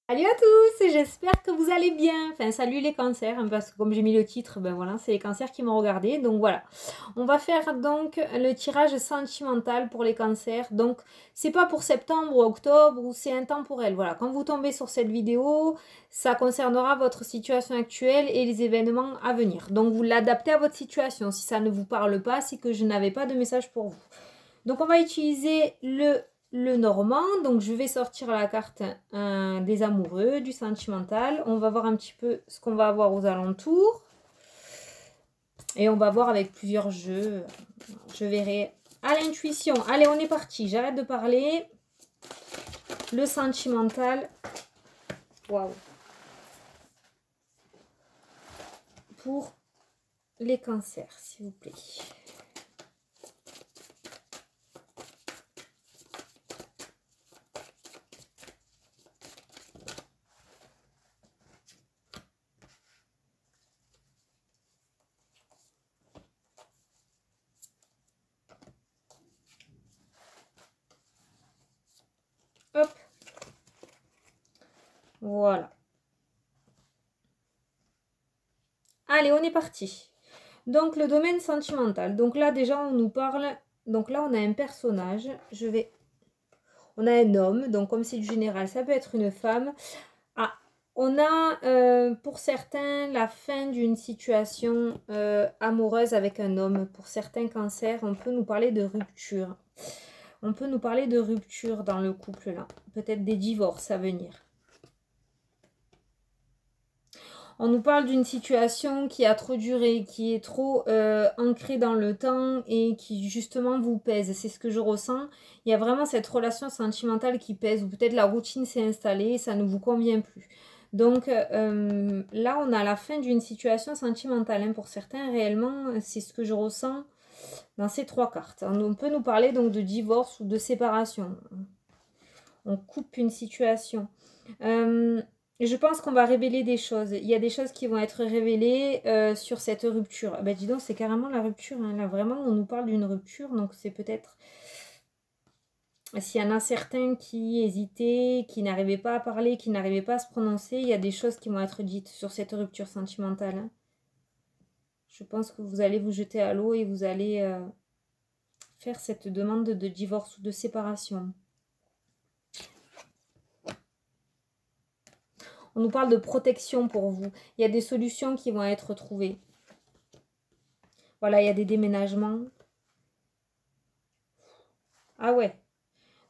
Salut à tous, j'espère que vous allez bien. Enfin, salut les cancers, hein, parce que comme j'ai mis le titre, ben voilà, c'est les cancers qui m'ont regardé. Donc voilà, on va faire donc le tirage sentimental pour les cancers. Donc, c'est pas pour septembre ou octobre, ou c'est intemporel. Voilà, quand vous tombez sur cette vidéo, ça concernera votre situation actuelle et les événements à venir. Donc, vous l'adaptez à votre situation. Si ça ne vous parle pas, c'est que je n'avais pas de message pour vous. Donc, on va utiliser le normand. Donc, je vais sortir la carte des amoureux, du sentimental. On va voir un petit peu ce qu'on va avoir aux alentours. Et on va voir avec plusieurs jeux. Je verrai à l'intuition. Allez, on est parti. J'arrête de parler. Le sentimental. Waouh. Pour les cancers, s'il vous plaît. Hop. Voilà. Allez, on est parti. Donc, le domaine sentimental. Donc là, déjà, on nous parle... Donc là, on a un personnage. On a un homme. Donc, comme c'est du général, ça peut être une femme. Ah, on a, pour certains, la fin d'une situation amoureuse avec un homme. Pour certains cancers, on peut nous parler de rupture. On peut nous parler de rupture dans le couple, là. Peut-être des divorces à venir. On nous parle d'une situation qui a trop duré, qui est trop ancrée dans le temps et qui justement vous pèse. C'est ce que je ressens. Il y a vraiment cette relation sentimentale qui pèse ou peut-être la routine s'est installée et ça ne vous convient plus. Donc là, on a la fin d'une situation sentimentale. Hein. Pour certains, réellement, c'est ce que je ressens dans ces trois cartes. On peut nous parler donc de divorce ou de séparation. On coupe une situation. Je pense qu'on va révéler des choses. Il y a des choses qui vont être révélées sur cette rupture. Ben dis donc, c'est carrément la rupture. Hein. Là, vraiment, on nous parle d'une rupture. Donc, c'est peut-être... S'il y en a certains qui hésitaient, qui n'arrivaient pas à parler, qui n'arrivaient pas à se prononcer, il y a des choses qui vont être dites sur cette rupture sentimentale. Hein. Je pense que vous allez vous jeter à l'eau et vous allez faire cette demande de divorce ou de séparation. On nous parle de protection pour vous. Il y a des solutions qui vont être trouvées. Voilà, il y a des déménagements. Ah ouais.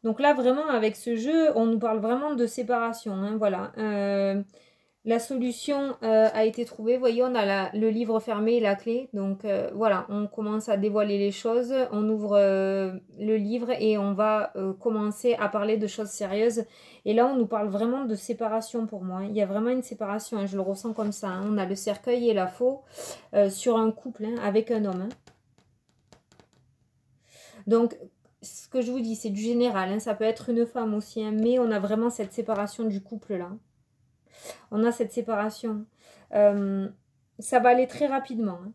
Donc là, vraiment, avec ce jeu, on nous parle vraiment de séparation. Hein, voilà. La solution a été trouvée. Vous voyez, on a le livre fermé et la clé. Donc voilà, on commence à dévoiler les choses. On ouvre le livre et on va commencer à parler de choses sérieuses. Et là, on nous parle vraiment de séparation pour moi. Il y a vraiment une séparation. Hein, je le ressens comme ça. Hein. On a le cercueil et la faux sur un couple hein, avec un homme. Hein. Donc, ce que je vous dis, c'est du général. Hein, ça peut être une femme aussi. Hein, mais on a vraiment cette séparation du couple là. On a cette séparation. Ça va aller très rapidement. Hein.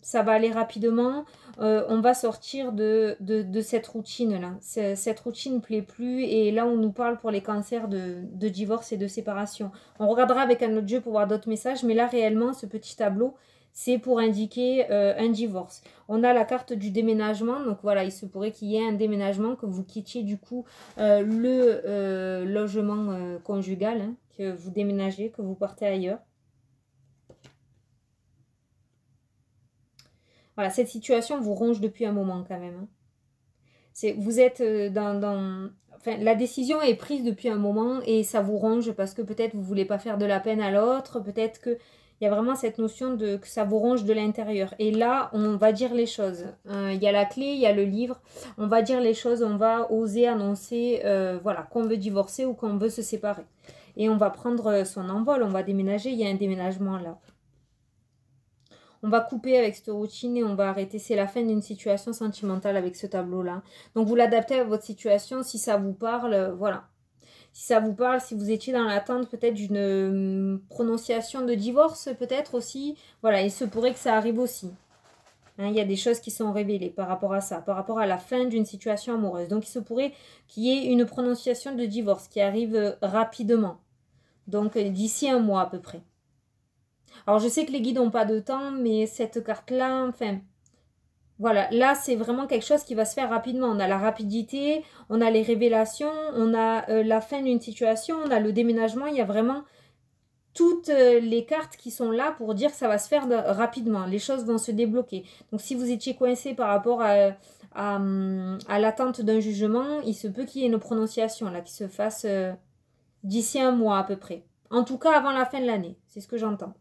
Ça va aller rapidement. On va sortir de cette routine-là. Cette routine ne plaît plus. Et là, on nous parle pour les cancers de divorce et de séparation. On regardera avec un autre jeu pour voir d'autres messages. Mais là, réellement, ce petit tableau, c'est pour indiquer un divorce. On a la carte du déménagement. Donc voilà, il se pourrait qu'il y ait un déménagement, que vous quittiez du coup le logement conjugal, hein, que vous déménagez, que vous partez ailleurs. Voilà, cette situation vous ronge depuis un moment quand même. Hein. Vous êtes Enfin, la décision est prise depuis un moment et ça vous ronge parce que peut-être vous ne voulez pas faire de la peine à l'autre, peut-être qu'il y a vraiment cette notion que ça vous ronge de l'intérieur. Et là, on va dire les choses. Il y a la clé, il y a le livre. On va dire les choses, on va oser annoncer voilà, qu'on veut divorcer ou qu'on veut se séparer. Et on va prendre son envol, on va déménager, il y a un déménagement là. On va couper avec cette routine et on va arrêter. C'est la fin d'une situation sentimentale avec ce tableau-là. Donc, vous l'adaptez à votre situation. Si ça vous parle, voilà. Si ça vous parle, si vous étiez dans l'attente peut-être d'une prononciation de divorce, peut-être aussi. Voilà, il se pourrait que ça arrive aussi. Hein, il y a des choses qui sont révélées par rapport à ça, par rapport à la fin d'une situation amoureuse. Donc, il se pourrait qu'il y ait une prononciation de divorce qui arrive rapidement. Donc, d'ici un mois à peu près. Alors, je sais que les guides n'ont pas de temps, mais cette carte-là, enfin, voilà. Là, c'est vraiment quelque chose qui va se faire rapidement. On a la rapidité, on a les révélations, on a la fin d'une situation, on a le déménagement. Il y a vraiment toutes les cartes qui sont là pour dire que ça va se faire rapidement. Les choses vont se débloquer. Donc, si vous étiez coincé par rapport à l'attente d'un jugement, il se peut qu'il y ait une prononciation là qui se fasse d'ici un mois à peu près. En tout cas, avant la fin de l'année. C'est ce que j'entends.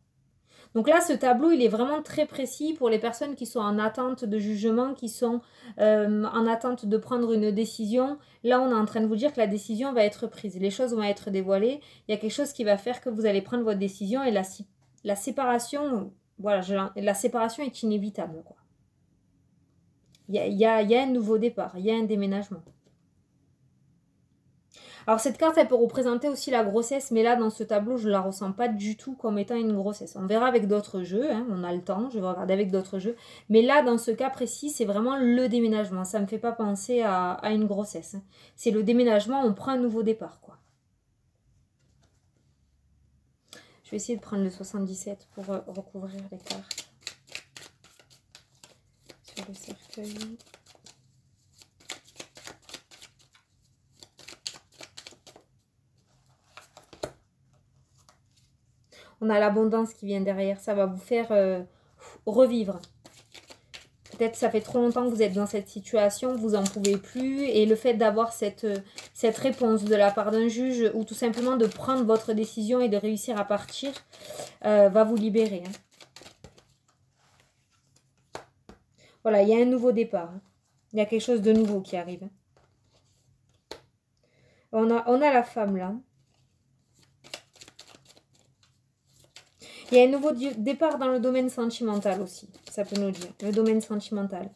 Donc là, ce tableau, il est vraiment très précis pour les personnes qui sont en attente de jugement, qui sont en attente de prendre une décision. Là, on est en train de vous dire que la décision va être prise. Les choses vont être dévoilées. Il y a quelque chose qui va faire que vous allez prendre votre décision et la séparation, voilà, la séparation est inévitable, quoi. Il y a un nouveau départ, il y a un déménagement. Alors cette carte, elle peut représenter aussi la grossesse, mais là, dans ce tableau, je ne la ressens pas du tout comme étant une grossesse. On verra avec d'autres jeux, hein, on a le temps, je vais regarder avec d'autres jeux. Mais là, dans ce cas précis, c'est vraiment le déménagement. Ça ne me fait pas penser à une grossesse, hein. C'est le déménagement, on prend un nouveau départ, quoi. Je vais essayer de prendre le 77 pour recouvrir les cartes sur le cercueil. On a l'abondance qui vient derrière. Ça va vous faire revivre. Peut-être que ça fait trop longtemps que vous êtes dans cette situation, vous n'en pouvez plus. Et le fait d'avoir cette réponse de la part d'un juge ou tout simplement de prendre votre décision et de réussir à partir va vous libérer, hein. Voilà, il y a un nouveau départ, hein. Il y a quelque chose de nouveau qui arrive. On a la femme là. Il y a un nouveau départ dans le domaine sentimental aussi, ça peut nous dire, le domaine sentimental.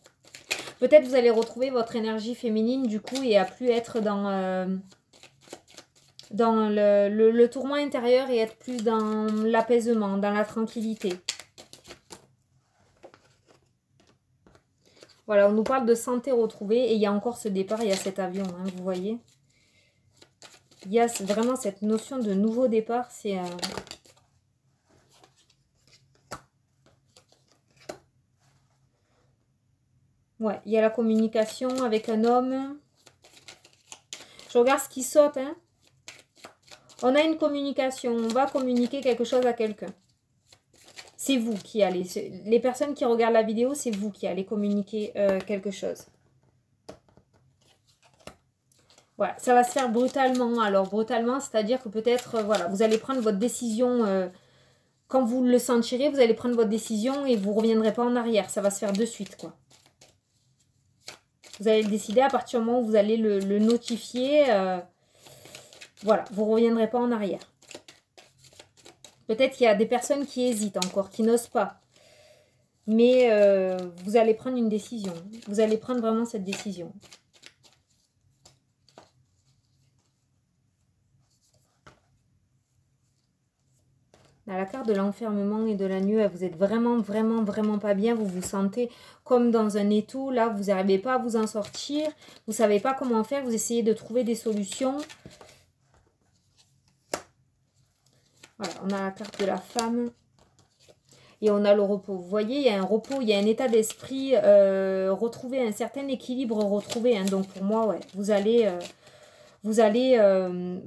Peut-être vous allez retrouver votre énergie féminine du coup et à plus être dans le tourment intérieur et être plus dans l'apaisement, dans la tranquillité. Voilà, on nous parle de santé retrouvée et il y a encore ce départ, il y a cet avion, hein, vous voyez. Il y a vraiment cette notion de nouveau départ, c'est... Ouais, il y a la communication avec un homme. Je regarde ce qui saute, hein. On a une communication, on va communiquer quelque chose à quelqu'un. C'est vous qui allez, les personnes qui regardent la vidéo, c'est vous qui allez communiquer quelque chose. Voilà, ça va se faire brutalement. Alors, brutalement, c'est-à-dire que peut-être, voilà, vous allez prendre votre décision quand vous le sentirez, vous allez prendre votre décision et vous ne reviendrez pas en arrière. Ça va se faire de suite, quoi. Vous allez le décider à partir du moment où vous allez le notifier. Voilà, vous ne reviendrez pas en arrière. Peut-être qu'il y a des personnes qui hésitent encore, qui n'osent pas. Mais vous allez prendre une décision. Vous allez prendre vraiment cette décision. À la carte de l'enfermement et de la nuit, vous êtes vraiment, vraiment, vraiment pas bien. Vous vous sentez comme dans un étau. Là, vous n'arrivez pas à vous en sortir. Vous ne savez pas comment faire. Vous essayez de trouver des solutions. Voilà, on a la carte de la femme. Et on a le repos. Vous voyez, il y a un repos, il y a un état d'esprit retrouvé, un certain équilibre retrouvé, hein. Donc pour moi, ouais, vous allez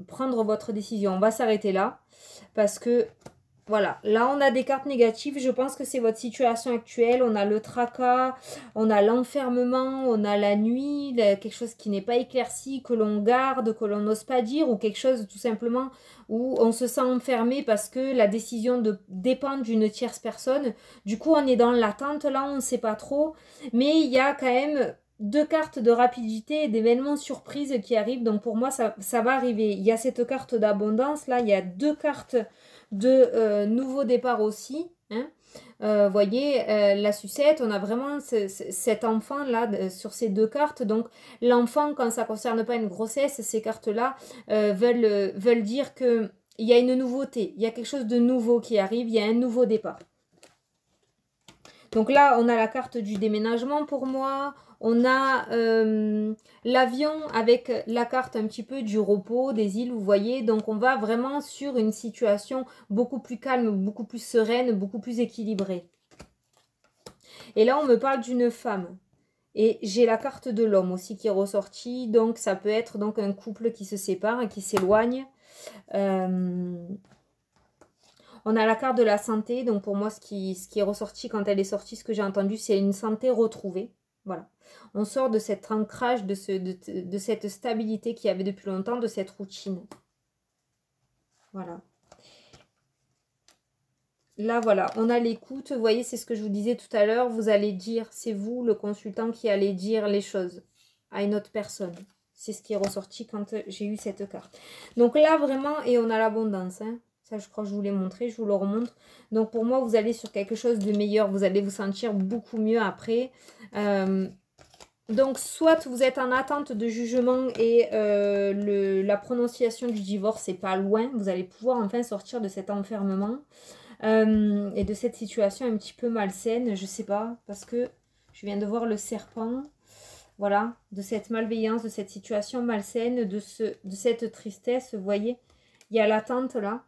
prendre votre décision. On va s'arrêter là. Parce que... Voilà, là on a des cartes négatives, je pense que c'est votre situation actuelle, on a le tracas, on a l'enfermement, on a la nuit, quelque chose qui n'est pas éclairci, que l'on garde, que l'on n'ose pas dire, ou quelque chose tout simplement où on se sent enfermé parce que la décision dépend d'une tierce personne. Du coup on est dans l'attente là, on ne sait pas trop, mais il y a quand même... deux cartes de rapidité et d'événements surprises qui arrivent, donc pour moi ça va arriver. Il y a cette carte d'abondance, là il y a deux cartes de nouveau départ aussi, hein. Voyez, la sucette, on a vraiment cet enfant là sur ces deux cartes. Donc l'enfant, quand ça ne concerne pas une grossesse, ces cartes là veulent dire que il y a une nouveauté, il y a quelque chose de nouveau qui arrive, il y a un nouveau départ. Donc là, on a la carte du déménagement pour moi. On a l'avion avec la carte un petit peu du repos, des îles, vous voyez. Donc, on va vraiment sur une situation beaucoup plus calme, beaucoup plus sereine, beaucoup plus équilibrée. Et là, on me parle d'une femme. Et j'ai la carte de l'homme aussi qui est ressortie. Donc, ça peut être donc un couple qui se sépare et qui s'éloigne. On a la carte de la santé. Donc, pour moi, ce qui est ressorti quand elle est sortie, ce que j'ai entendu, c'est une santé retrouvée. Voilà. On sort de cet ancrage, de cette stabilité qu'il y avait depuis longtemps, de cette routine. Voilà. Là, voilà, on a l'écoute. Vous voyez, c'est ce que je vous disais tout à l'heure. Vous allez dire, c'est vous, le consultant, qui allez dire les choses à une autre personne. C'est ce qui est ressorti quand j'ai eu cette carte. Donc là, vraiment, et on a l'abondance. Hein. Ça, je crois que je vous l'ai montré, je vous le remontre. Donc pour moi, vous allez sur quelque chose de meilleur. Vous allez vous sentir beaucoup mieux après. Donc, soit vous êtes en attente de jugement et la prononciation du divorce n'est pas loin. Vous allez pouvoir enfin sortir de cet enfermement. Et de cette situation un petit peu malsaine, je sais pas, parce que je viens de voir le serpent, voilà, de cette malveillance, de cette situation malsaine, de cette tristesse, vous voyez, il y a l'attente là,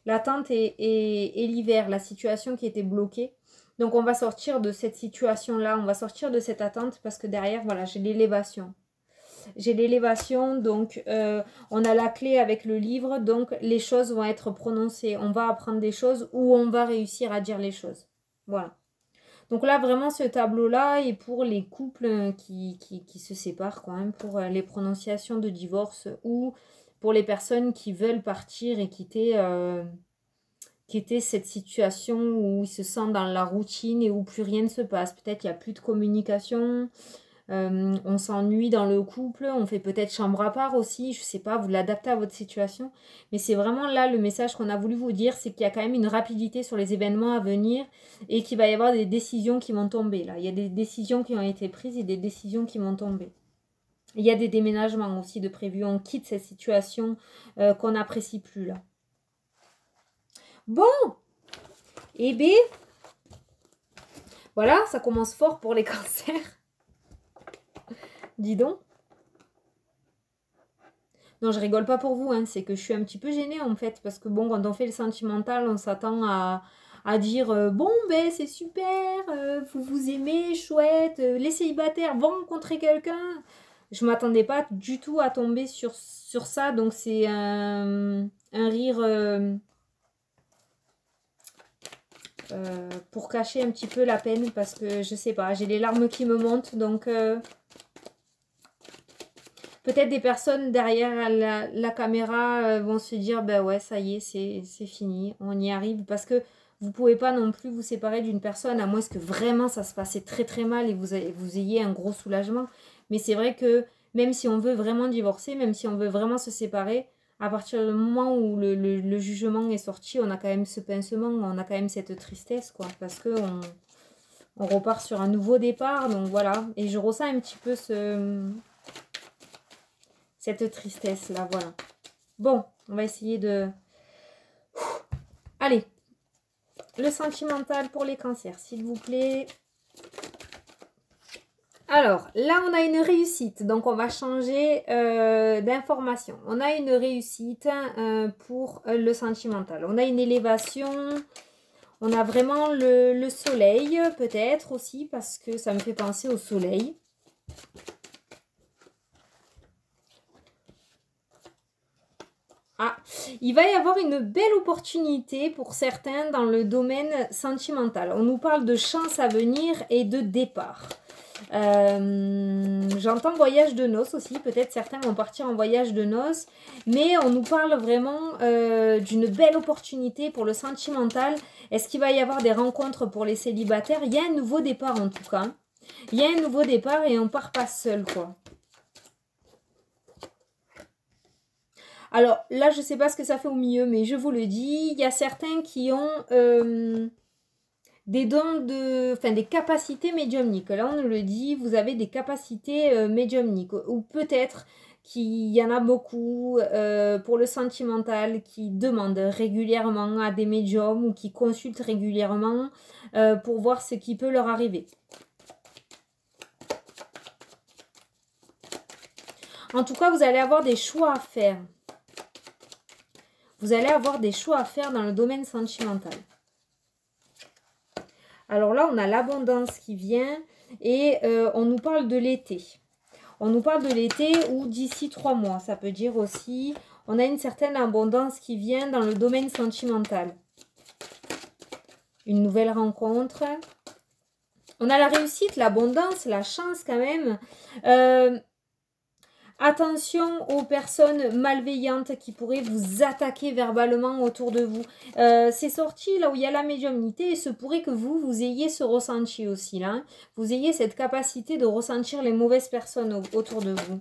l'attente et l'hiver, la situation qui était bloquée. Donc on va sortir de cette situation là, on va sortir de cette attente parce que derrière, voilà, j'ai l'élévation. J'ai l'élévation, donc on a la clé avec le livre, donc les choses vont être prononcées. On va apprendre des choses ou on va réussir à dire les choses. Voilà. Donc là, vraiment, ce tableau-là est pour les couples qui se séparent, quand même, pour les prononciations de divorce ou pour les personnes qui veulent partir et quitter cette situation où ils se sentent dans la routine et où plus rien ne se passe. Peut-être il n'y a plus de communication. On s'ennuie dans le couple, on fait peut-être chambre à part aussi, je sais pas, vous l'adaptez à votre situation. Mais c'est vraiment là le message qu'on a voulu vous dire, c'est qu'il y a quand même une rapidité sur les événements à venir et qu'il va y avoir des décisions qui vont tomber là. Il y a des décisions qui ont été prises et des décisions qui vont tomber. Il y a des déménagements aussi de prévus, on quitte cette situation qu'on n'apprécie plus là. Bon, et bien, voilà, ça commence fort pour les cancers. Dis donc. Non, je rigole pas pour vous, hein, c'est que je suis un petit peu gênée en fait, parce que bon, quand on fait le sentimental, on s'attend à dire bon, ben c'est super, vous vous aimez, chouette, les célibataires vont rencontrer quelqu'un. Je m'attendais pas du tout à tomber sur ça, donc c'est un rire pour cacher un petit peu la peine, parce que je sais pas, j'ai les larmes qui me montent, donc... Peut-être des personnes derrière la caméra vont se dire, ben ouais, ça y est, c'est fini, on y arrive. Parce que vous ne pouvez pas non plus vous séparer d'une personne, à moins que vraiment ça se passait très très mal et vous ayez un gros soulagement. Mais c'est vrai que même si on veut vraiment divorcer, même si on veut vraiment se séparer, à partir du moment où le jugement est sorti, on a quand même ce pincement, on a quand même cette tristesse, quoi. Parce que on repart sur un nouveau départ, donc voilà. Et je ressens un petit peu cette tristesse là, voilà. Bon, on va essayer de... Allez, le sentimental pour les cancers, s'il vous plaît. Alors, là, on a une réussite, donc on va changer d'information. On a une réussite pour le sentimental. On a une élévation, on a vraiment le soleil, peut-être aussi, parce que ça me fait penser au soleil. Ah, il va y avoir une belle opportunité pour certains dans le domaine sentimental. On nous parle de chance à venir et de départ. J'entends voyage de noces aussi. Peut-être certains vont partir en voyage de noces. Mais on nous parle vraiment d'une belle opportunité pour le sentimental. Est-ce qu'il va y avoir des rencontres pour les célibataires? Il y a un nouveau départ en tout cas. Il y a un nouveau départ et on part pas seul, quoi. Alors là, je ne sais pas ce que ça fait au milieu, mais je vous le dis, il y a certains qui ont des dons des capacités médiumniques. Là, on nous le dit, vous avez des capacités médiumniques. Ou peut-être qu'il y en a beaucoup pour le sentimental qui demandent régulièrement à des médiums ou qui consultent régulièrement pour voir ce qui peut leur arriver. En tout cas, vous allez avoir des choix à faire. Vous allez avoir des choix à faire dans le domaine sentimental. Alors là, on a l'abondance qui vient et on nous parle de l'été. On nous parle de l'été ou d'ici 3 mois. Ça peut dire aussi, on a une certaine abondance qui vient dans le domaine sentimental. Une nouvelle rencontre. On a la réussite, l'abondance, la chance quand même. Attention aux personnes malveillantes qui pourraient vous attaquer verbalement autour de vous. C'est sorti là où il y a la médiumnité, et se pourrait que vous ayez ce ressenti aussi là. Hein. Vous ayez cette capacité de ressentir les mauvaises personnes autour de vous.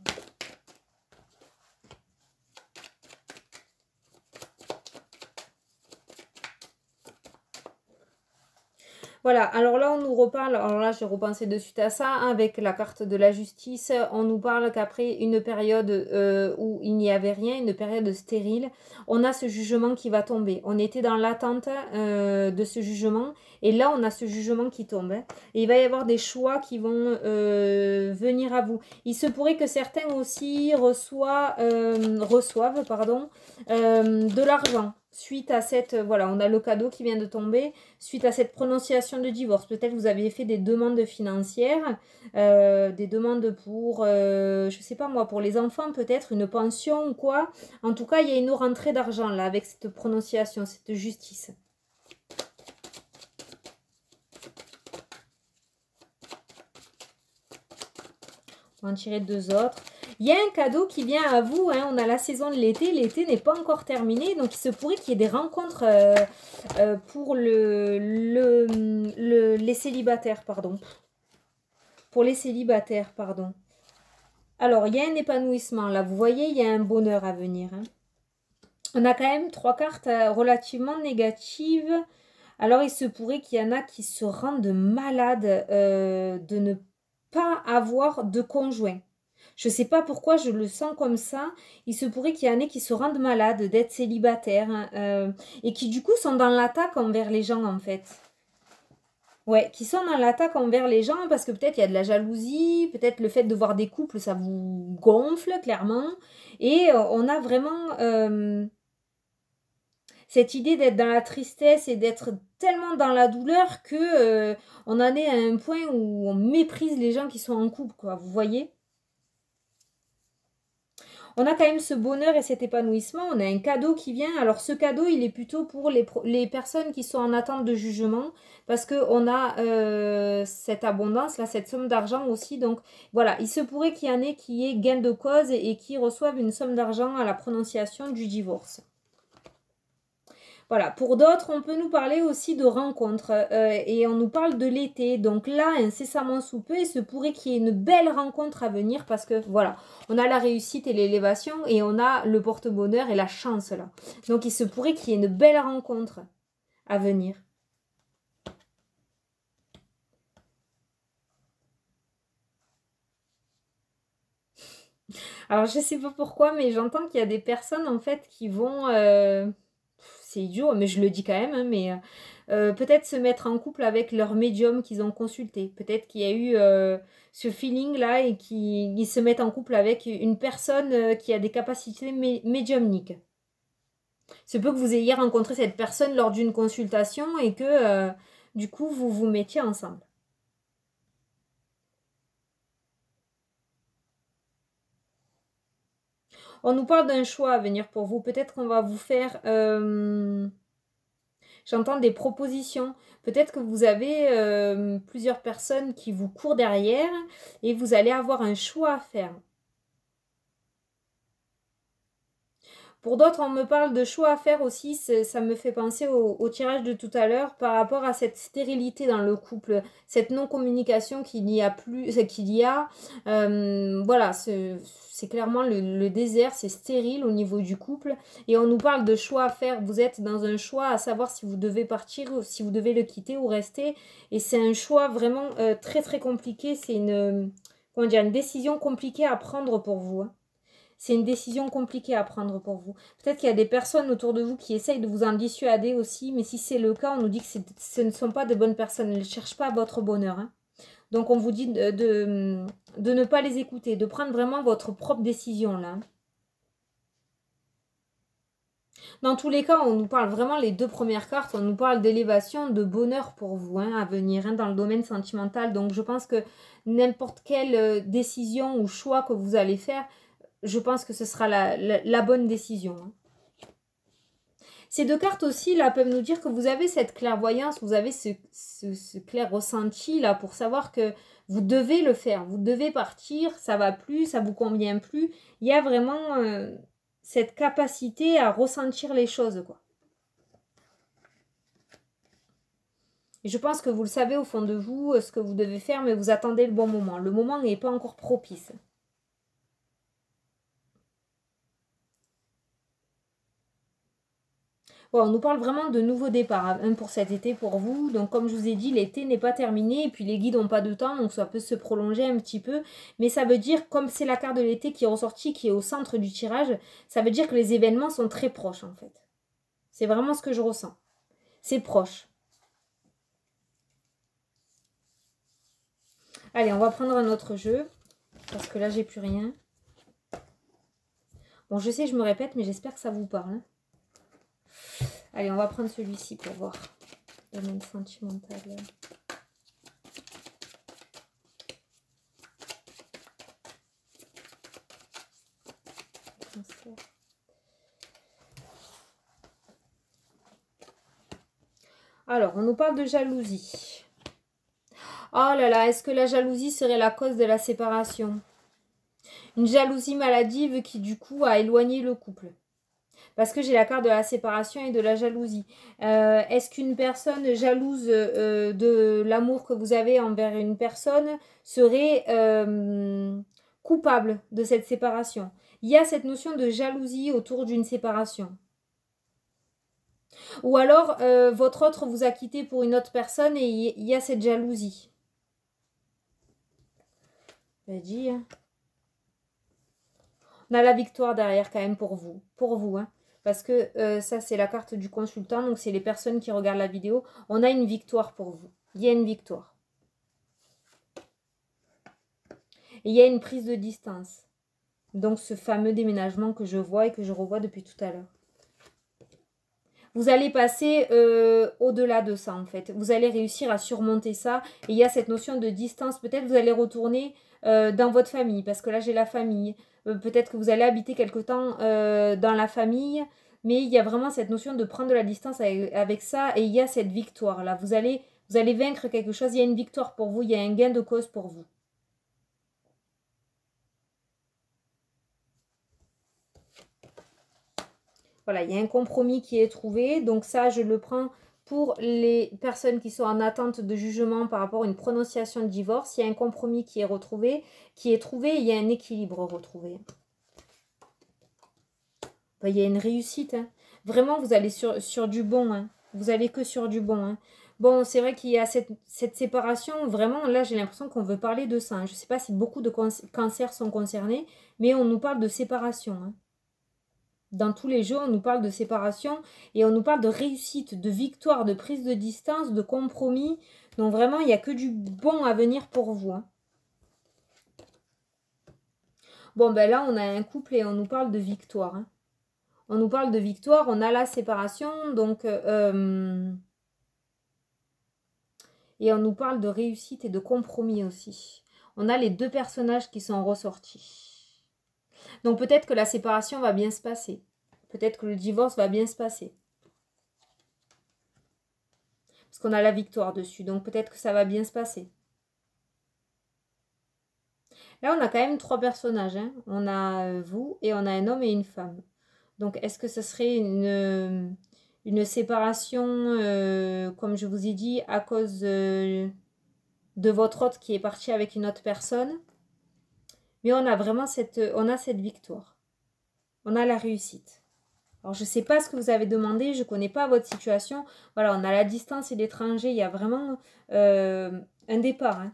Voilà, alors là, on nous reparle, alors là, j'ai repensé de suite à ça, hein, avec la carte de la justice, on nous parle qu'après une période où il n'y avait rien, une période stérile, on a ce jugement qui va tomber. On était dans l'attente de ce jugement, et là, on a ce jugement qui tombe. Hein, et il va y avoir des choix qui vont venir à vous. Il se pourrait que certains aussi reçoivent de l'argent. Suite à cette, voilà, on a le cadeau qui vient de tomber, suite à cette prononciation de divorce. Peut-être vous aviez fait des demandes financières, des demandes pour, je ne sais pas moi, pour les enfants peut-être, une pension ou quoi. En tout cas, il y a une rentrée d'argent là, avec cette prononciation, cette justice. On va en tirer 2 autres. Il y a un cadeau qui vient à vous, hein. On a la saison de l'été, l'été n'est pas encore terminé, donc il se pourrait qu'il y ait des rencontres pour les célibataires, pardon. Pour les célibataires, pardon. Alors, il y a un épanouissement, là, vous voyez, il y a un bonheur à venir. Hein. On a quand même 3 cartes relativement négatives. Alors, il se pourrait qu'il y en a qui se rendent malades de ne pas avoir de conjoint. Je ne sais pas pourquoi je le sens comme ça. Il se pourrait qu'il y en ait qui se rendent malades d'être célibataires et qui du coup sont dans l'attaque envers les gens en fait. Ouais, qui sont dans l'attaque envers les gens parce que peut-être il y a de la jalousie, peut-être le fait de voir des couples ça vous gonfle clairement. Et on a vraiment cette idée d'être dans la tristesse et d'être tellement dans la douleur que on en est à un point où on méprise les gens qui sont en couple, quoi. Vous voyez ? On a quand même ce bonheur et cet épanouissement. On a un cadeau qui vient. Alors ce cadeau, il est plutôt pour les personnes qui sont en attente de jugement. Parce qu'on a cette abondance, là, cette somme d'argent aussi. Donc voilà, il se pourrait qu'il y en ait qui aient gain de cause et qui reçoivent une somme d'argent à la prononciation du divorce. Voilà, pour d'autres, on peut nous parler aussi de rencontres et on nous parle de l'été. Donc là, incessamment sous peu, il se pourrait qu'il y ait une belle rencontre à venir parce que voilà, on a la réussite et l'élévation et on a le porte-bonheur et la chance là. Donc il se pourrait qu'il y ait une belle rencontre à venir. Alors je sais pas pourquoi, mais j'entends qu'il y a des personnes en fait qui vont... c'est idiot, mais je le dis quand même, hein, mais peut-être se mettre en couple avec leur médium qu'ils ont consulté. Peut-être qu'il y a eu ce feeling-là et qu'ils se mettent en couple avec une personne qui a des capacités médiumniques. C'est peut que vous ayez rencontré cette personne lors d'une consultation et que du coup vous vous mettiez ensemble. On nous parle d'un choix à venir pour vous. Peut-être qu'on va vous faire... J'entends des propositions. Peut-être que vous avez plusieurs personnes qui vous courent derrière et vous allez avoir un choix à faire. Pour d'autres, on me parle de choix à faire aussi. Ça me fait penser au tirage de tout à l'heure par rapport à cette stérilité dans le couple, cette non-communication qu'il n'y a plus, qu'il y a. Voilà, c'est clairement le désert, c'est stérile au niveau du couple. Et on nous parle de choix à faire. Vous êtes dans un choix à savoir si vous devez partir, ou si vous devez le quitter ou rester. Et c'est un choix vraiment très très compliqué. C'est comment dire, une décision compliquée à prendre pour vous. Hein. C'est une décision compliquée à prendre pour vous. Peut-être qu'il y a des personnes autour de vous qui essayent de vous en dissuader aussi, mais si c'est le cas, on nous dit que ce ne sont pas de bonnes personnes. Elles ne cherchent pas votre bonheur. Hein. Donc on vous dit de ne pas les écouter, de prendre vraiment votre propre décision là. Dans tous les cas, on nous parle vraiment, les deux premières cartes, on nous parle d'élévation, de bonheur pour vous hein, à venir hein, dans le domaine sentimental. Donc je pense que n'importe quelle décision ou choix que vous allez faire, je pense que ce sera la bonne décision. Hein. Ces deux cartes aussi, là, peuvent nous dire que vous avez cette clairvoyance, vous avez ce clair ressenti, là, pour savoir que vous devez le faire, vous devez partir, ça va plus, ça vous convient plus. Il y a vraiment cette capacité à ressentir les choses, quoi. Et je pense que vous le savez au fond de vous, ce que vous devez faire, mais vous attendez le bon moment. Le moment n'est pas encore propice. Bon, on nous parle vraiment de nouveaux départs hein, pour cet été pour vous. Donc comme je vous ai dit, l'été n'est pas terminé et puis les guides n'ont pas de temps, donc ça peut se prolonger un petit peu. Mais ça veut dire, comme c'est la carte de l'été qui est ressortie, qui est au centre du tirage, ça veut dire que les événements sont très proches en fait. C'est vraiment ce que je ressens. C'est proche. Allez, on va prendre un autre jeu, parce que là j'ai plus rien. Bon, je sais, je me répète, mais j'espère que ça vous parle. Allez, on va prendre celui-ci pour voir. Domaine sentimental. Alors, on nous parle de jalousie. Oh là là, est-ce que la jalousie serait la cause de la séparation? Une jalousie maladive qui, du coup, a éloigné le couple. Parce que j'ai la carte de la séparation et de la jalousie. Est-ce qu'une personne jalouse de l'amour que vous avez envers une personne serait coupable de cette séparation? Il y a cette notion de jalousie autour d'une séparation. Ou alors, votre autre vous a quitté pour une autre personne et il y a cette jalousie. Je vais dire. On a la victoire derrière quand même pour vous. Pour vous, hein. Parce que ça, c'est la carte du consultant. Donc, c'est les personnes qui regardent la vidéo. On a une victoire pour vous. Il y a une victoire. Et il y a une prise de distance. Donc, ce fameux déménagement que je vois et que je revois depuis tout à l'heure. Vous allez passer au-delà de ça, en fait. Vous allez réussir à surmonter ça. Et il y a cette notion de distance. Peut-être vous allez retourner dans votre famille. Parce que là, j'ai la famille. Peut-être que vous allez habiter quelque temps dans la famille. Mais il y a vraiment cette notion de prendre de la distance avec ça. Et il y a cette victoire-là. Vous allez vaincre quelque chose. Il y a une victoire pour vous. Il y a un gain de cause pour vous. Voilà, il y a un compromis qui est trouvé. Donc ça, je le prends pour les personnes qui sont en attente de jugement par rapport à une prononciation de divorce. Il y a un compromis qui est retrouvé, il y a un équilibre retrouvé. Ben, il y a une réussite. Hein. Vraiment, vous allez sur du bon. Hein. Vous allez que sur du bon. Hein. Bon, c'est vrai qu'il y a cette séparation. Vraiment, là, j'ai l'impression qu'on veut parler de ça. Hein. Je ne sais pas si beaucoup de cancers sont concernés, mais on nous parle de séparation. Hein. Dans tous les jeux, on nous parle de séparation et on nous parle de réussite, de victoire, de prise de distance, de compromis. Donc vraiment, il n'y a que du bon à venir pour vous. Hein. Bon, ben là, on a un couple et on nous parle de victoire. Hein. On nous parle de victoire, on a la séparation, donc... et on nous parle de réussite et de compromis aussi. On a les deux personnages qui sont ressortis. Donc peut-être que la séparation va bien se passer. Peut-être que le divorce va bien se passer. Parce qu'on a la victoire dessus. Donc peut-être que ça va bien se passer. Là, on a quand même trois personnages. Hein. On a vous et on a un homme et une femme. Donc est-ce que ce serait une séparation, comme je vous ai dit, à cause de votre autre qui est parti avec une autre personne? Mais on a vraiment cette victoire. On a la réussite. Alors, je ne sais pas ce que vous avez demandé. Je ne connais pas votre situation. Voilà, on a la distance et l'étranger. Il y a vraiment un départ. Hein.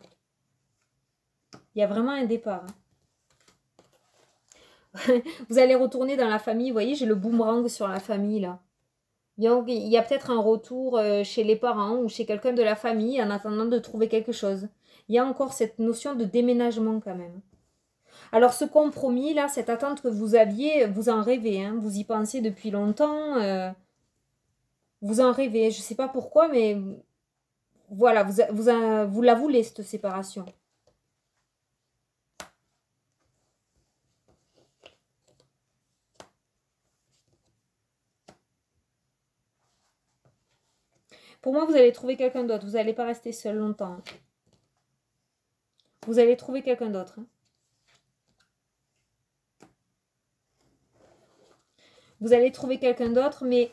Il y a vraiment un départ. Hein. Vous allez retourner dans la famille. Vous voyez, j'ai le boomerang sur la famille, là. Il y a peut-être un retour chez les parents ou chez quelqu'un de la famille en attendant de trouver quelque chose. Il y a encore cette notion de déménagement quand même. Alors ce compromis là, cette attente que vous aviez, vous en rêvez, hein, vous y pensez depuis longtemps, vous en rêvez, je ne sais pas pourquoi, mais voilà, vous la voulez cette séparation. Pour moi, vous allez trouver quelqu'un d'autre, vous n'allez pas rester seul longtemps. Vous allez trouver quelqu'un d'autre. Hein. Vous allez trouver quelqu'un d'autre, mais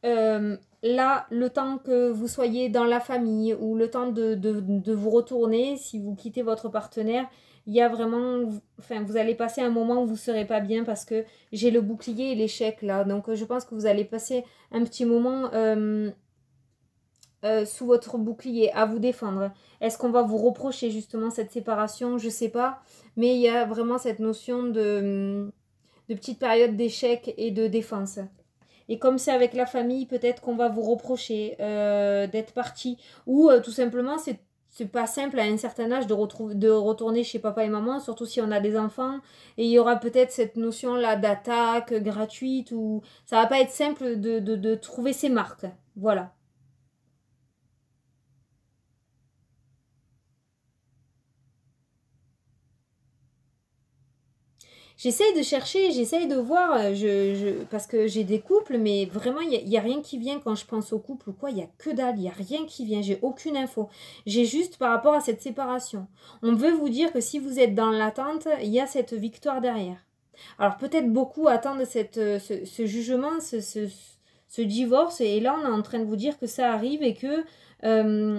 là, le temps que vous soyez dans la famille ou le temps de vous retourner, si vous quittez votre partenaire, il y a vraiment, enfin, vous allez passer un moment où vous ne serez pas bien parce que j'ai le bouclier et l'échec là. Donc, je pense que vous allez passer un petit moment sous votre bouclier à vous défendre. Est-ce qu'on va vous reprocher justement cette séparation? Je ne sais pas. Mais il y a vraiment cette notion de petite période d'échec et de défense. Et comme c'est avec la famille, peut-être qu'on va vous reprocher d'être parti. Ou tout simplement, c'est pas simple à un certain âge de retourner chez papa et maman, surtout si on a des enfants. Et il y aura peut-être cette notion-là d'attaque gratuite. Ou ça va pas être simple de trouver ses marques. Voilà. J'essaye de chercher, j'essaye de voir, parce que j'ai des couples, mais vraiment, y a rien qui vient quand je pense au couple ou quoi, il n'y a que dalle, il n'y a rien qui vient, j'ai aucune info. J'ai juste par rapport à cette séparation. On veut vous dire que si vous êtes dans l'attente, il y a cette victoire derrière. Alors peut-être beaucoup attendent ce jugement, ce divorce, et là on est en train de vous dire que ça arrive et que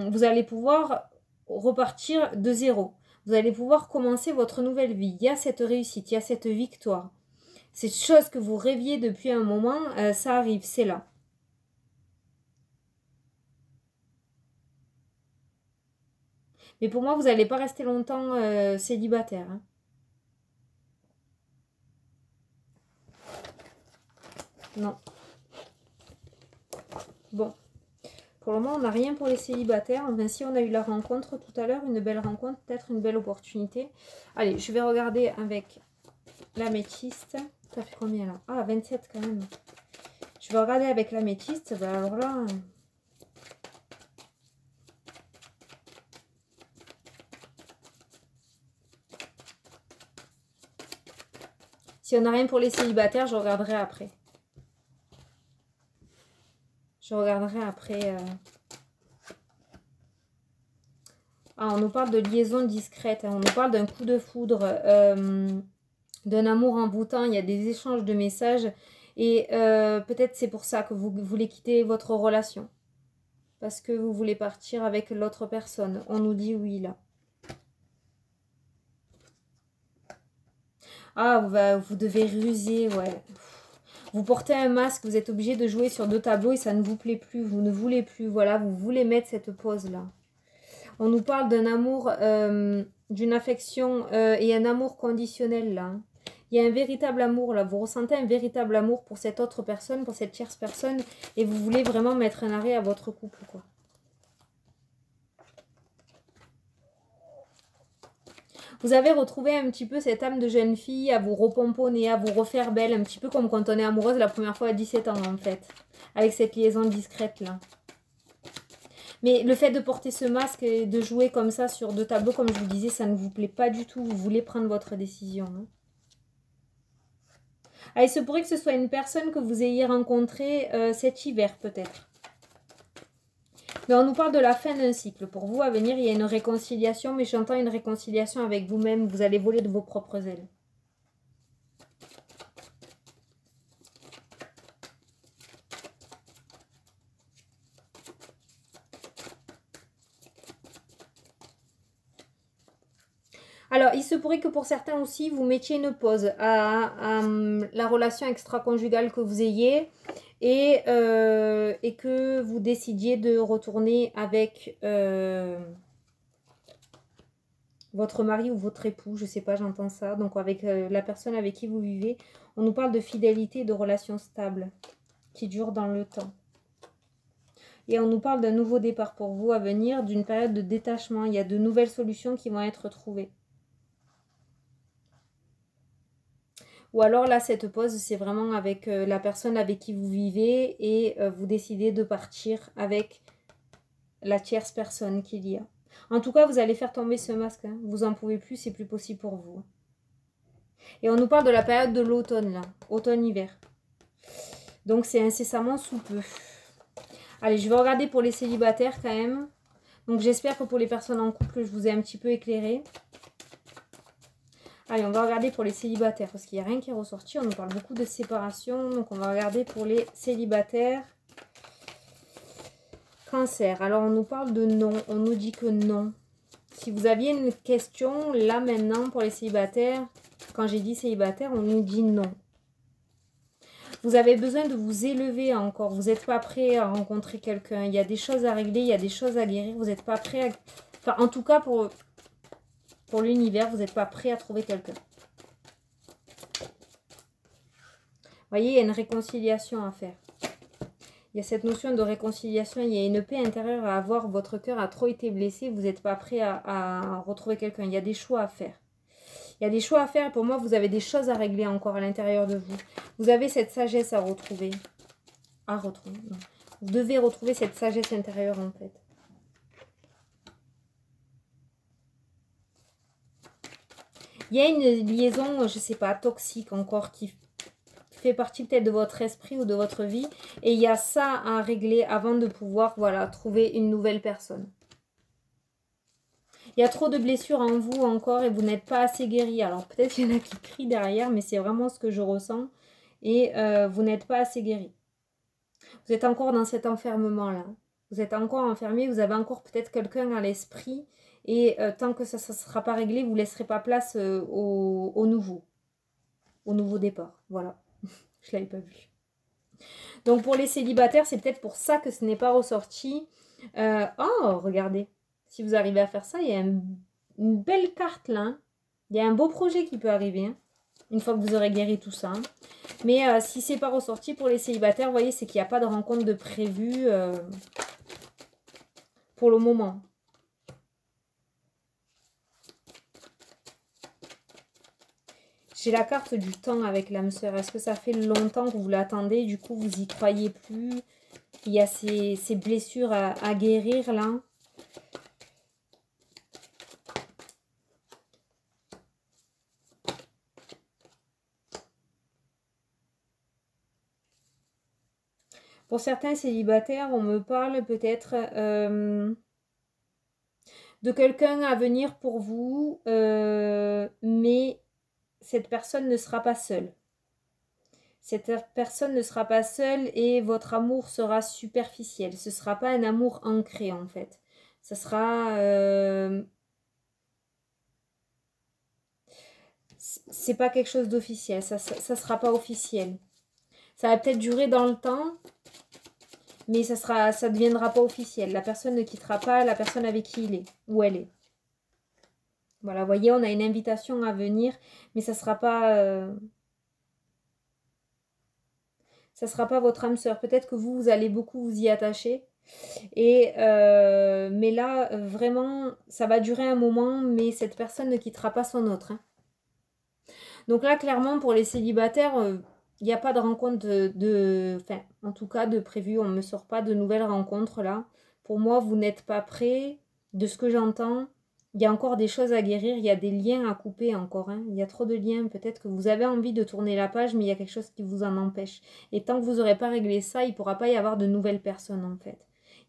vous allez pouvoir repartir de zéro. Vous allez pouvoir commencer votre nouvelle vie. Il y a cette réussite, il y a cette victoire. Cette chose que vous rêviez depuis un moment, ça arrive, c'est là. Mais pour moi, vous n'allez pas rester longtemps célibataire. Hein. Non. Bon. Pour le moment, on n'a rien pour les célibataires. Enfin, si on a eu la rencontre tout à l'heure, une belle rencontre, peut-être une belle opportunité. Allez, je vais regarder avec l'améthyste. Ça fait combien là? Ah, 27 quand même. Je vais regarder avec l'améthyste. Ben alors là... Si on n'a rien pour les célibataires, je regarderai après. Je regarderai après. Ah, on nous parle de liaison discrète. Hein. On nous parle d'un coup de foudre, d'un amour envoûtant. Il y a des échanges de messages. Et peut-être c'est pour ça que vous voulez quitter votre relation. Parce que vous voulez partir avec l'autre personne. On nous dit oui là. Ah, vous devez ruser, ouais. Vous portez un masque, vous êtes obligé de jouer sur 2 tableaux et ça ne vous plaît plus. Vous ne voulez plus, voilà, vous voulez mettre cette pause là. On nous parle d'un amour, d'une affection et un amour conditionnel là. Il y a un véritable amour là. Vous ressentez un véritable amour pour cette autre personne, pour cette tierce personne. Et vous voulez vraiment mettre un arrêt à votre couple quoi. Vous avez retrouvé un petit peu cette âme de jeune fille à vous repomponner, à vous refaire belle. Un petit peu comme quand on est amoureuse la première fois à 17 ans en fait. Avec cette liaison discrète là. Mais le fait de porter ce masque et de jouer comme ça sur 2 tableaux, comme je vous disais, ça ne vous plaît pas du tout. Vous voulez prendre votre décision. Hein. Ah, il se pourrait que ce soit une personne que vous ayez rencontrée cet hiver peut-être. Mais on nous parle de la fin d'un cycle. Pour vous, à venir, il y a une réconciliation, mais j'entends une réconciliation avec vous-même. Vous allez voler de vos propres ailes. Alors, il se pourrait que pour certains aussi, vous mettiez une pause à la relation extra-conjugale que vous ayez et que vous décidiez de retourner avec votre mari ou votre époux, je ne sais pas, j'entends ça. Donc, avec la personne avec qui vous vivez, on nous parle de fidélité et de relations stables qui durent dans le temps. Et on nous parle d'un nouveau départ pour vous à venir, d'une période de détachement. Il y a de nouvelles solutions qui vont être trouvées. Ou alors là, cette pause, c'est vraiment avec la personne avec qui vous vivez et vous décidez de partir avec la tierce personne qu'il y a. En tout cas, vous allez faire tomber ce masque. Hein. Vous en pouvez plus, c'est plus possible pour vous. Et on nous parle de la période de l'automne, là. Automne-hiver. Donc, c'est incessamment sous peu. Allez, je vais regarder pour les célibataires quand même. Donc, j'espère que pour les personnes en couple, je vous ai un petit peu éclairé. Allez, on va regarder pour les célibataires parce qu'il n'y a rien qui est ressorti. On nous parle beaucoup de séparation. Donc, on va regarder pour les célibataires. Cancer. Alors, on nous parle de non. On nous dit que non. Si vous aviez une question, là, maintenant, pour les célibataires, quand j'ai dit célibataire, on nous dit non. Vous avez besoin de vous élever encore. Vous n'êtes pas prêt à rencontrer quelqu'un. Il y a des choses à régler, il y a des choses à guérir. Vous n'êtes pas prêt à... Enfin, en tout cas, pour l'univers, vous n'êtes pas prêt à trouver quelqu'un. Vous voyez, il y a une réconciliation à faire. Il y a cette notion de réconciliation. Il y a une paix intérieure à avoir. Votre cœur a trop été blessé. Vous n'êtes pas prêt à retrouver quelqu'un. Il y a des choix à faire. Il y a des choix à faire. Pour moi, vous avez des choses à régler encore à l'intérieur de vous. Vous avez cette sagesse à retrouver. Non. Vous devez retrouver cette sagesse intérieure, en fait. Il y a une liaison, je ne sais pas, toxique encore, qui fait partie peut-être de votre esprit ou de votre vie. Et il y a ça à régler avant de pouvoir, voilà, trouver une nouvelle personne. Il y a trop de blessures en vous encore et vous n'êtes pas assez guéri. Alors peut-être qu'il y en a qui crient derrière, mais c'est vraiment ce que je ressens. Et vous n'êtes pas assez guéri. Vous êtes encore dans cet enfermement-là. Vous êtes encore enfermé, vous avez encore peut-être quelqu'un à l'esprit. Et tant que ça ne sera pas réglé, vous ne laisserez pas place au nouveau. Au nouveau départ. Voilà. Je ne l'avais pas vu. Donc pour les célibataires, c'est peut-être pour ça que ce n'est pas ressorti. Oh, regardez. Si vous arrivez à faire ça, il y a une belle carte là. Hein. Il y a un beau projet qui peut arriver. Hein, une fois que vous aurez guéri tout ça. Hein. Mais si c'est pas ressorti pour les célibataires, vous voyez, c'est qu'il n'y a pas de rencontre de prévu pour le moment. J'ai la carte du temps avec l'âme sœur. Est-ce que ça fait longtemps que vous l'attendez? Du coup, vous y croyez plus? Il y a ces blessures à guérir là. Pour certains célibataires, on me parle peut-être de quelqu'un à venir pour vous, mais cette personne ne sera pas seule. Cette personne ne sera pas seule et votre amour sera superficiel. Ce ne sera pas un amour ancré en fait. Ce sera... c'est pas quelque chose d'officiel. Ça sera pas officiel. Ça va peut-être durer dans le temps, mais ça deviendra pas officiel. La personne ne quittera pas la personne avec qui il est ou elle est. Voilà, vous voyez, on a une invitation à venir, mais ça sera pas votre âme sœur. Peut-être que vous allez beaucoup vous y attacher. Mais là, vraiment, ça va durer un moment, mais cette personne ne quittera pas son autre. Hein. Donc là, clairement, pour les célibataires, il n'y a pas de rencontre enfin, en tout cas, de prévu. On ne me sort pas de nouvelles rencontres là. Pour moi, vous n'êtes pas prêts. De ce que j'entends, il y a encore des choses à guérir. Il y a des liens à couper encore. Hein. Il y a trop de liens. Peut-être que vous avez envie de tourner la page, mais il y a quelque chose qui vous en empêche. Et tant que vous n'aurez pas réglé ça, il ne pourra pas y avoir de nouvelles personnes en fait.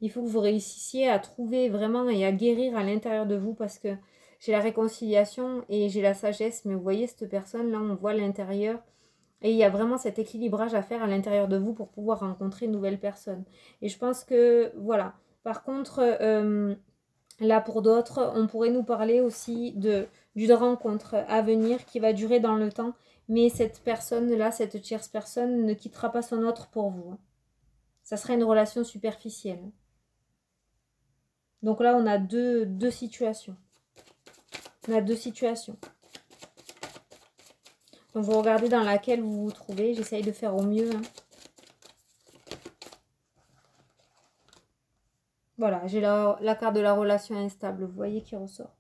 Il faut que vous réussissiez à trouver vraiment et à guérir à l'intérieur de vous parce que j'ai la réconciliation et j'ai la sagesse, mais vous voyez cette personne là, on voit l'intérieur et il y a vraiment cet équilibrage à faire à l'intérieur de vous pour pouvoir rencontrer une nouvelle personne. Et je pense que voilà. Par contre, là pour d'autres, on pourrait nous parler aussi d'une rencontre à venir qui va durer dans le temps, mais cette personne là, cette tierce personne ne quittera pas son autre pour vous. Ça sera une relation superficielle. Donc là, on a deux situations. On a deux situations. Donc vous regardez dans laquelle vous vous trouvez. J'essaye de faire au mieux. Hein. Voilà, j'ai la carte de la relation instable, vous voyez, qui ressort.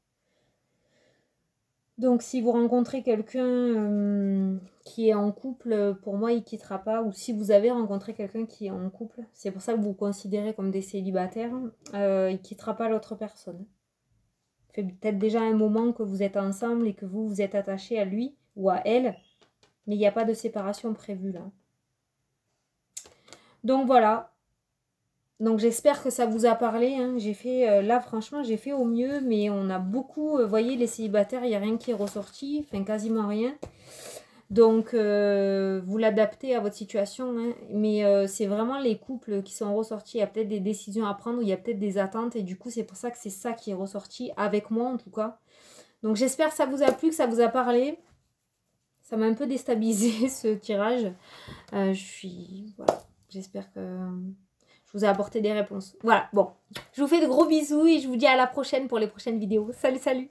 Donc, si vous rencontrez quelqu'un qui est en couple, pour moi, il quittera pas. Ou si vous avez rencontré quelqu'un qui est en couple, c'est pour ça que vous vous considérez comme des célibataires, il quittera pas l'autre personne. Ça fait peut-être déjà un moment que vous êtes ensemble et que vous êtes attaché à lui ou à elle, mais il n'y a pas de séparation prévue là. Donc voilà. Donc j'espère que ça vous a parlé, hein. J'ai fait, là franchement j'ai fait au mieux, mais on a beaucoup, vous voyez les célibataires, il n'y a rien qui est ressorti, enfin quasiment rien. Donc vous l'adaptez à votre situation, hein. Mais c'est vraiment les couples qui sont ressortis, il y a peut-être des décisions à prendre, il y a peut-être des attentes, et du coup c'est pour ça que c'est ça qui est ressorti, avec moi en tout cas. Donc j'espère que ça vous a plu, que ça vous a parlé. Ça m'a un peu déstabilisé ce tirage. Voilà, j'espère que je vous ai apporté des réponses. Voilà, bon. Je vous fais de gros bisous et je vous dis à la prochaine pour les prochaines vidéos. Salut, salut!